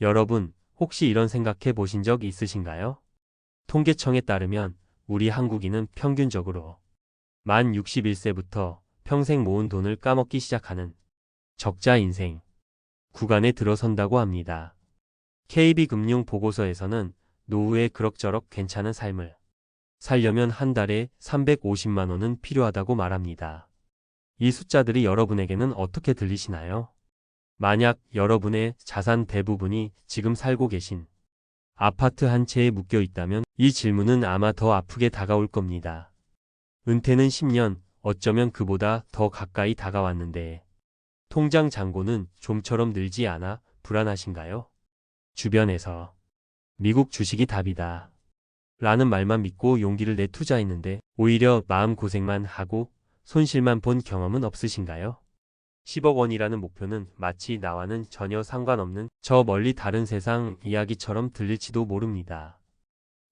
여러분, 혹시 이런 생각해 보신 적 있으신가요? 통계청에 따르면 우리 한국인은 평균적으로 만 61세부터 평생 모은 돈을 까먹기 시작하는 적자 인생 구간에 들어선다고 합니다. KB금융 보고서에서는 노후에 그럭저럭 괜찮은 삶을 살려면 한 달에 350만 원은 필요하다고 말합니다. 이 숫자들이 여러분에게는 어떻게 들리시나요? 만약 여러분의 자산 대부분이 지금 살고 계신 아파트 한 채에 묶여 있다면 이 질문은 아마 더 아프게 다가올 겁니다. 은퇴는 10년, 어쩌면 그보다 더 가까이 다가왔는데 통장 잔고는 좀처럼 늘지 않아 불안하신가요? 주변에서 미국 주식이 답이다 라는 말만 믿고 용기를 내 투자했는데 오히려 마음고생만 하고 손실만 본 경험은 없으신가요? 10억 원이라는 목표는 마치 나와는 전혀 상관없는 저 멀리 다른 세상 이야기처럼 들릴지도 모릅니다.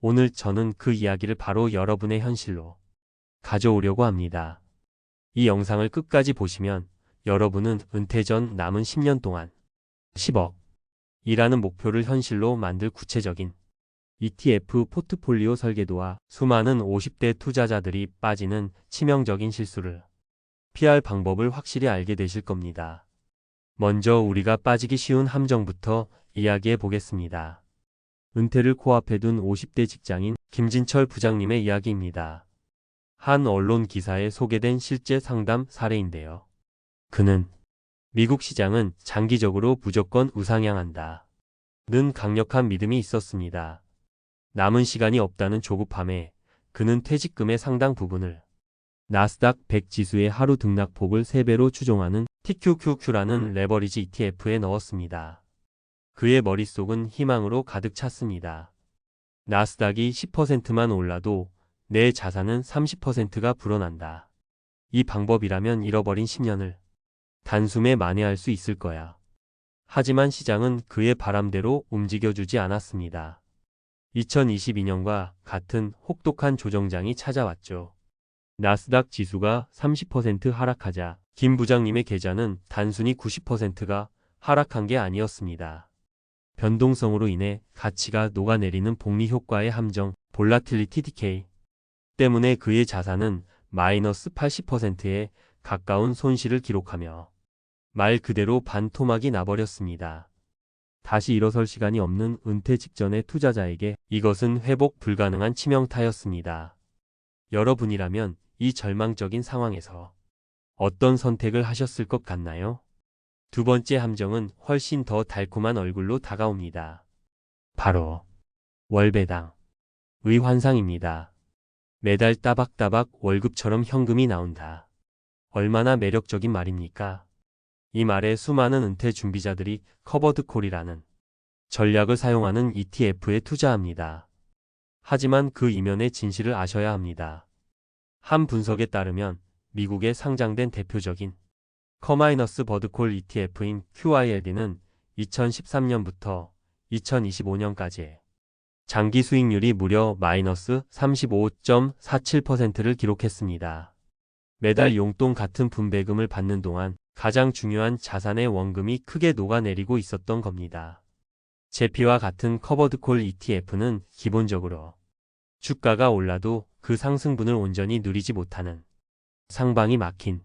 오늘 저는 그 이야기를 바로 여러분의 현실로 가져오려고 합니다. 이 영상을 끝까지 보시면 여러분은 은퇴 전 남은 10년 동안 10억 이라는 목표를 현실로 만들 구체적인 ETF 포트폴리오 설계도와 수많은 50대 투자자들이 빠지는 치명적인 실수를 피할 방법을 확실히 알게 되실 겁니다. 먼저 우리가 빠지기 쉬운 함정부터 이야기해 보겠습니다. 은퇴를 코앞에 둔 50대 직장인 김진철 부장님의 이야기입니다. 한 언론 기사에 소개된 실제 상담 사례인데요. 그는 미국 시장은 장기적으로 무조건 우상향한다 는 강력한 믿음이 있었습니다. 남은 시간이 없다는 조급함에 그는 퇴직금의 상당 부분을 나스닥 100 지수의 하루 등락폭을 3배로 추종하는 TQQQ라는 레버리지 ETF에 넣었습니다. 그의 머릿속은 희망으로 가득 찼습니다. 나스닥이 10%만 올라도 내 자산은 30%가 불어난다. 이 방법이라면 잃어버린 10년을 단숨에 만회할 수 있을 거야. 하지만 시장은 그의 바람대로 움직여주지 않았습니다. 2022년과 같은 혹독한 조정장이 찾아왔죠. 나스닥 지수가 30% 하락하자 김 부장님의 계좌는 단순히 90%가 하락한 게 아니었습니다. 변동성으로 인해 가치가 녹아내리는 복리 효과의 함정, 볼라틸리티 디케이 때문에 그의 자산은 마이너스 80%에 가까운 손실을 기록하며 말 그대로 반토막이 나버렸습니다. 다시 일어설 시간이 없는 은퇴 직전의 투자자에게 이것은 회복 불가능한 치명타였습니다. 여러분이라면 이 절망적인 상황에서 어떤 선택을 하셨을 것 같나요? 두 번째 함정은 훨씬 더 달콤한 얼굴로 다가옵니다. 바로 월배당의 환상입니다. 매달 따박따박 월급처럼 현금이 나온다. 얼마나 매력적인 말입니까? 이 말에 수많은 은퇴 준비자들이 커버드콜이라는 전략을 사용하는 ETF에 투자합니다. 하지만 그 이면의 진실을 아셔야 합니다. 한 분석에 따르면 미국에 상장된 대표적인 커마이너스 버드콜 ETF인 QILD는 2013년부터 2025년까지의 장기 수익률이 무려 마이너스 35.47%를 기록했습니다. 매달 용돈 같은 분배금을 받는 동안 가장 중요한 자산의 원금이 크게 녹아내리고 있었던 겁니다. 제피와 같은 커버드콜 ETF는 기본적으로 주가가 올라도 그 상승분을 온전히 누리지 못하는 상방이 막힌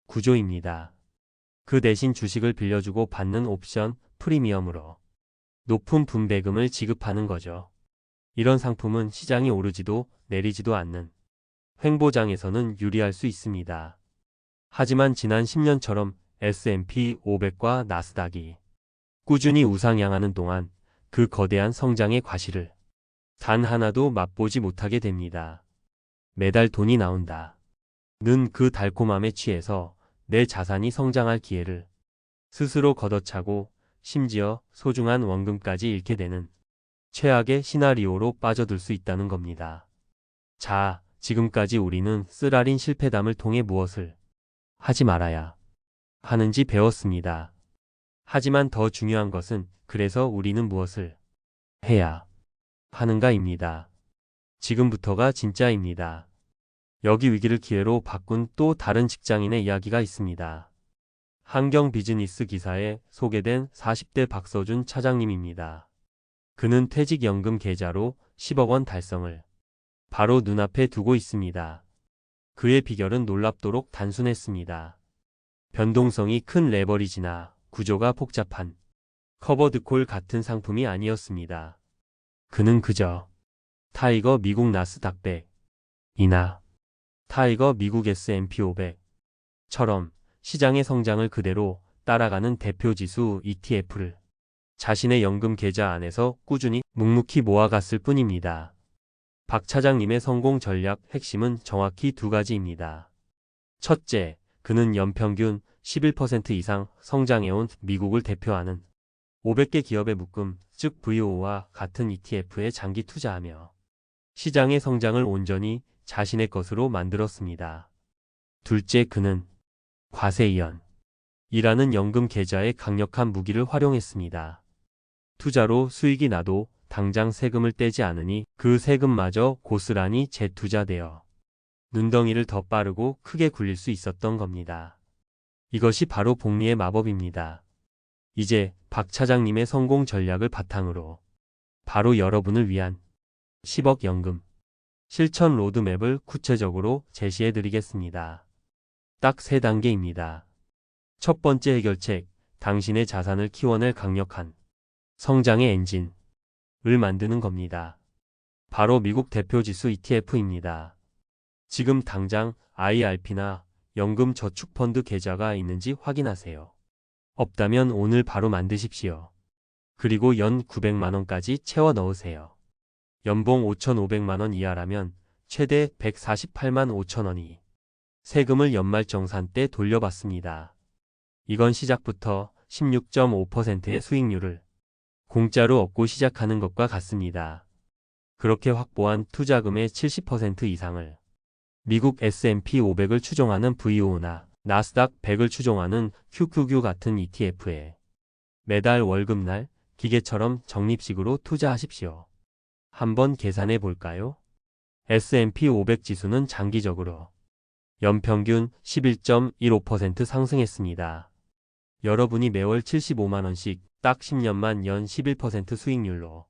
구조입니다. 그 대신 주식을 빌려주고 받는 옵션 프리미엄으로 높은 분배금을 지급하는 거죠. 이런 상품은 시장이 오르지도 내리지도 않는 횡보장에서는 유리할 수 있습니다. 하지만 지난 10년처럼 S&P 500과 나스닥이 꾸준히 우상향하는 동안 그 거대한 성장의 과실을 단 하나도 맛보지 못하게 됩니다. 매달 돈이 나온다 는 그 달콤함에 취해서 내 자산이 성장할 기회를 스스로 걷어차고 심지어 소중한 원금까지 잃게 되는 최악의 시나리오로 빠져들 수 있다는 겁니다. 자, 지금까지 우리는 쓰라린 실패담을 통해 무엇을 하지 말아야 하는지 배웠습니다. 하지만 더 중요한 것은 그래서 우리는 무엇을 해야 하는가입니다. 지금부터가 진짜입니다. 여기 위기를 기회로 바꾼 또 다른 직장인의 이야기가 있습니다. 한경 비즈니스 기사에 소개된 40대 박서준 차장님입니다. 그는 퇴직연금 계좌로 10억 원 달성을 바로 눈앞에 두고 있습니다. 그의 비결은 놀랍도록 단순했습니다. 변동성이 큰 레버리지나 구조가 복잡한 커버드콜 같은 상품이 아니었습니다. 그는 그저 타이거 미국 나스닥100이나 타이거 미국 S&P 500처럼 시장의 성장을 그대로 따라가는 대표지수 ETF를 자신의 연금 계좌 안에서 꾸준히 묵묵히 모아갔을 뿐입니다. 박 차장님의 성공 전략 핵심은 정확히 두 가지입니다. 첫째, 그는 연평균 11% 이상 성장해온 미국을 대표하는 500개 기업의 묶음, 즉 VO와 같은 ETF에 장기 투자하며 시장의 성장을 온전히 자신의 것으로 만들었습니다. 둘째, 그는 과세이연이라는 연금 계좌의 강력한 무기를 활용했습니다. 투자로 수익이 나도 당장 세금을 떼지 않으니 그 세금마저 고스란히 재투자되어 눈덩이를 더 빠르고 크게 굴릴 수 있었던 겁니다. 이것이 바로 복리의 마법입니다. 이제 박 차장님의 성공 전략을 바탕으로 바로 여러분을 위한 10억 연금 실천 로드맵을 구체적으로 제시해 드리겠습니다. 딱 3단계입니다. 첫 번째 해결책, 당신의 자산을 키워낼 강력한 성장의 엔진을 만드는 겁니다. 바로 미국 대표지수 ETF입니다. 지금 당장 IRP나 연금저축펀드 계좌가 있는지 확인하세요. 없다면 오늘 바로 만드십시오. 그리고 연 900만원까지 채워 넣으세요. 연봉 5,500만원 이하라면 최대 148만 5천원이 세금을 연말정산 때 돌려받습니다. 이건 시작부터 16.5%의 수익률을 공짜로 얻고 시작하는 것과 같습니다. 그렇게 확보한 투자금의 70% 이상을 미국 S&P 500을 추종하는 VO나 나스닥 100을 추종하는 QQQ 같은 ETF에 매달 월급날 기계처럼 적립식으로 투자하십시오. 한번 계산해 볼까요? S&P 500 지수는 장기적으로 연평균 11.15% 상승했습니다. 여러분이 매월 75만원씩 딱 10년만 연 11% 수익률로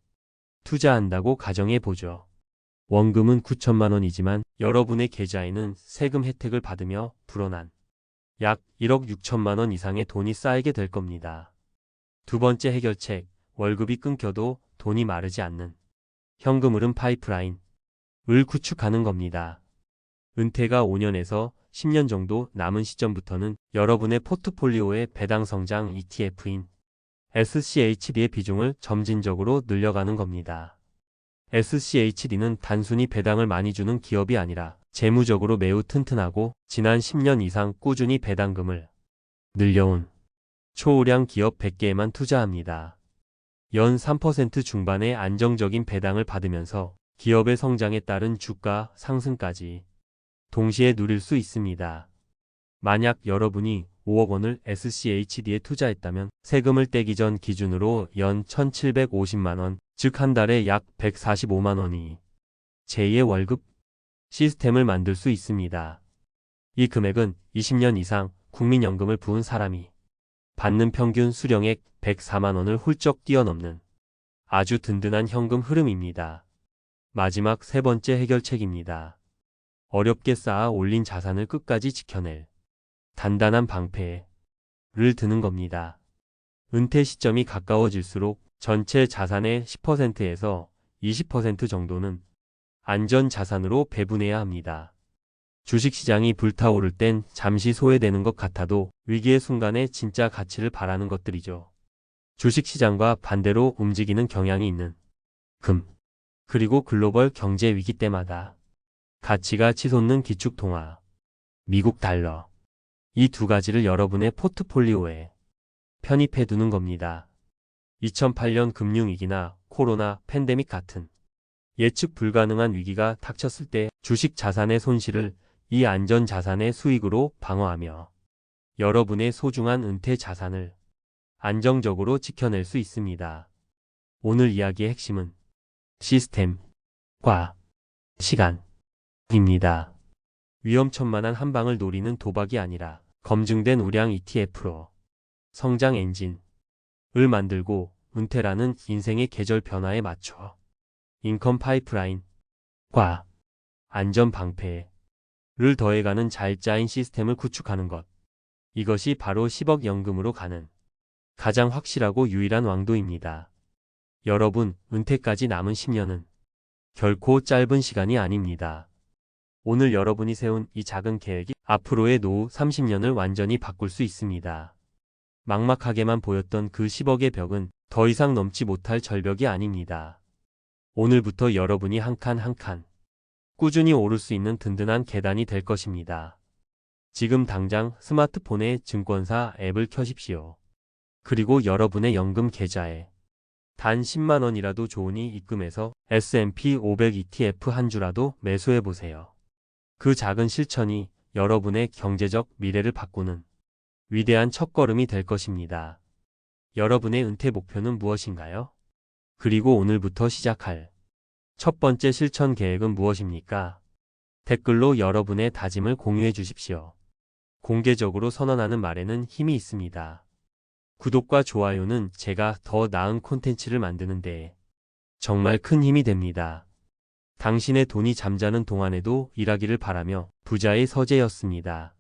투자한다고 가정해 보죠. 원금은 9천만원이지만 여러분의 계좌에는 세금 혜택을 받으며 불어난 약 1억 6천만원 이상의 돈이 쌓이게 될 겁니다. 두 번째 해결책, 월급이 끊겨도 돈이 마르지 않는 현금 흐름 파이프라인을 구축하는 겁니다. 은퇴가 5년에서 10년 정도 남은 시점부터는 여러분의 포트폴리오의 배당 성장 ETF인 SCHD의 비중을 점진적으로 늘려가는 겁니다. SCHD는 단순히 배당을 많이 주는 기업이 아니라 재무적으로 매우 튼튼하고 지난 10년 이상 꾸준히 배당금을 늘려온 초우량 기업 100개에만 투자합니다. 연 3% 중반의 안정적인 배당을 받으면서 기업의 성장에 따른 주가 상승까지 동시에 누릴 수 있습니다. 만약 여러분이 5억 원을 SCHD에 투자했다면 세금을 떼기 전 기준으로 연 1,750만 원, 즉 한 달에 약 145만 원이 제2의 월급 시스템을 만들 수 있습니다. 이 금액은 20년 이상 국민연금을 부은 사람이 받는 평균 수령액 104만 원을 훌쩍 뛰어넘는 아주 든든한 현금 흐름입니다. 마지막 세 번째 해결책입니다. 어렵게 쌓아 올린 자산을 끝까지 지켜낼 단단한 방패를 드는 겁니다. 은퇴 시점이 가까워질수록 전체 자산의 10%에서 20% 정도는 안전자산으로 배분해야 합니다. 주식시장이 불타오를 땐 잠시 소외되는 것 같아도 위기의 순간에 진짜 가치를 바라는 것들이죠. 주식시장과 반대로 움직이는 경향이 있는 금, 그리고 글로벌 경제 위기 때마다 가치가 치솟는 기축통화, 미국 달러, 이 두 가지를 여러분의 포트폴리오에 편입해 두는 겁니다. 2008년 금융위기나 코로나 팬데믹 같은 예측 불가능한 위기가 닥쳤을 때 주식 자산의 손실을 이 안전 자산의 수익으로 방어하며 여러분의 소중한 은퇴 자산을 안정적으로 지켜낼 수 있습니다. 오늘 이야기의 핵심은 시스템과 시간입니다. 위험천만한 한 방을 노리는 도박이 아니라 검증된 우량 ETF로 성장 엔진을 만들고 은퇴라는 인생의 계절 변화에 맞춰 인컴 파이프라인과 안전 방패를 더해가는 잘 짜인 시스템을 구축하는 것. 이것이 바로 10억 연금으로 가는 가장 확실하고 유일한 왕도입니다. 여러분, 은퇴까지 남은 10년은 결코 짧은 시간이 아닙니다. 오늘 여러분이 세운 이 작은 계획이 앞으로의 노후 30년을 완전히 바꿀 수 있습니다. 막막하게만 보였던 그 10억의 벽은 더 이상 넘지 못할 절벽이 아닙니다. 오늘부터 여러분이 한 칸 한 칸 꾸준히 오를 수 있는 든든한 계단이 될 것입니다. 지금 당장 스마트폰에 증권사 앱을 켜십시오. 그리고 여러분의 연금 계좌에 단 10만 원이라도 좋으니 입금해서 S&P 500 ETF 한 주라도 매수해보세요. 그 작은 실천이 여러분의 경제적 미래를 바꾸는 위대한 첫걸음이 될 것입니다. 여러분의 은퇴 목표는 무엇인가요? 그리고 오늘부터 시작할 첫 번째 실천 계획은 무엇입니까? 댓글로 여러분의 다짐을 공유해 주십시오. 공개적으로 선언하는 말에는 힘이 있습니다. 구독과 좋아요는 제가 더 나은 콘텐츠를 만드는 데 정말 큰 힘이 됩니다. 당신의 돈이 잠자는 동안에도 일하기를 바라며 부자의 서재였습니다.